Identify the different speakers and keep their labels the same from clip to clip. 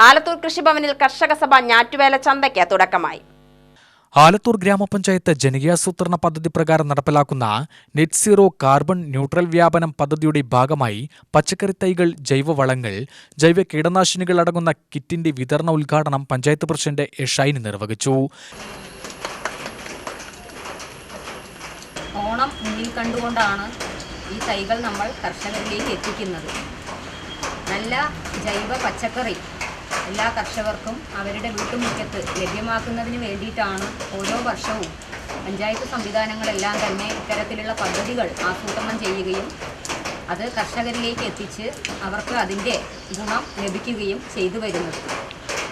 Speaker 1: ആലത്തൂർ കൃഷിഭവനിൽ കർഷക സഭ ഞാറ്റുവേല ചന്തയ്ക്ക് തുടക്കമായി.
Speaker 2: ആലത്തൂർ ഗ്രാമപഞ്ചായത്ത് ജനകീയാസൂത്രണ പദ്ധതി പ്രകാരം നടപ്പിലാക്കുന്ന നെറ്റ് സീറോ കാർബൺ ന്യൂട്രൽ വ്യാപനം പദ്ധതിയുടെ ഭാഗമായി പച്ചക്കറി തൈകൾ, ജൈവവളങ്ങൾ, ജൈവ കീടനാശിനികൾ അടങ്ങുന്ന കിറ്റിന്റെ വിതരണ ഉദ്ഘാടനം പഞ്ചായത്ത് പ്രസിഡന്റ് എ ഷൈൻ നിർവഹിച്ചു.
Speaker 3: ഓണം മുന്നിൽ കണ്ടുകൊണ്ടാണ് ഈ തൈകൾ നമ്മൾ കർഷകരിലേക്ക് എത്തിക്കുന്നത്. നല്ല ജൈവ പച്ചക്കറി എല്ലാ കർഷകർക്കും അവരുടെ വീട്ടുമുറ്റത്ത് ലഭ്യമാക്കുന്നതിന് വേണ്ടിയിട്ടാണ് ഓരോ വർഷവും പഞ്ചായത്ത് സംവിധാനങ്ങളെല്ലാം തന്നെ ഇത്തരത്തിലുള്ള പദ്ധതികൾ ആസൂത്രണം ചെയ്യുകയും അത് കർഷകരിലേക്ക് എത്തിച്ച് അവർക്ക് അതിൻ്റെ ഗുണം ലഭിക്കുകയും ചെയ്തു വരുന്നത്.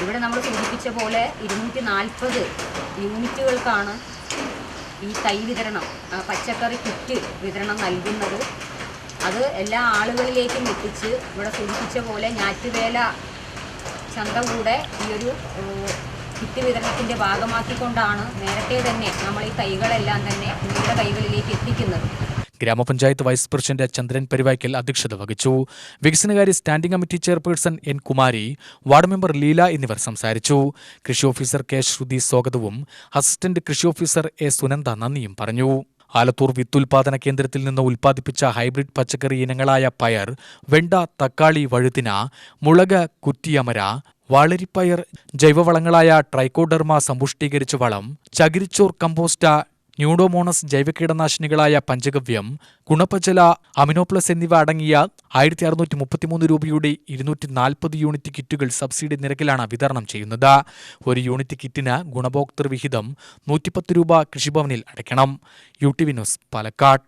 Speaker 3: ഇവിടെ നമ്മൾ സൂചിപ്പിച്ച പോലെ 240 യൂണിറ്റുകൾക്കാണ് ഈ തൈ വിതരണം, പച്ചക്കറി കിറ്റ് വിതരണം നൽകുന്നത്. അത് എല്ലാ ആളുകളിലേക്കും എത്തിച്ച് ഇവിടെ സൂചിപ്പിച്ച പോലെ ഞാറ്റുവേല ചന്ത കൂടെ ഈ ഒരു കിറ്റ് വിതരണത്തിൻ്റെ ഭാഗമാക്കിക്കൊണ്ടാണ് നേരത്തെ തന്നെ നമ്മൾ ഈ തൈകളെല്ലാം തന്നെ നിങ്ങളുടെ കൈകളിലേക്ക് എത്തിക്കുന്നത്.
Speaker 2: ഗ്രാമപഞ്ചായത്ത് വൈസ് പ്രസിഡന്റ് ചന്ദ്രൻ പരിവായ്ക്കൽ അധ്യക്ഷത വഹിച്ചു. വികസനകാര്യ standing committee chairperson N Kumari, ward member Leela എന്നിവർ സംസാരിച്ചു. കൃഷി ഓഫീസർ കെ ശ്രുതി സ്വാഗതവും അസിസ്റ്റന്റ് കൃഷി ഓഫീസർ എ സുനന്ദ നന്ദിയും പറഞ്ഞു. ആലത്തൂർ വിത്തുൽപാദന കേന്ദ്രത്തിൽ നിന്ന് ഉൽപ്പാദിപ്പിച്ച ഹൈബ്രിഡ് പച്ചക്കറി ഇനങ്ങളായ പയർ, വെണ്ട, തക്കാളി, വഴുതിന, മുളക്, കുറ്റിയമര, വാളരിപ്പയർ, ജൈവവളങ്ങളായ ട്രൈക്കോഡെർമ സമ്പുഷ്ടീകരിച്ച വളം, ചകിരിച്ചോർ കമ്പോസ്റ്റ, ന്യൂഡോമോണസ് ജൈവ കീടനാശിനികളായ പഞ്ചഗവ്യം, ഗുണപജല, അമിനോപ്ലസ് എന്നിവ അടങ്ങിയ 1633 രൂപയുടെ 240 യൂണിറ്റ് കിറ്റുകൾ സബ്സിഡി നിരക്കിലാണ് വിതരണം ചെയ്യുന്നത്. ഒരു യൂണിറ്റ് കിറ്റിന് ഗുണഭോക്തൃ വിഹിതം 110 രൂപ കൃഷിഭവനിൽ അടയ്ക്കണം. UTV news, Palakkad.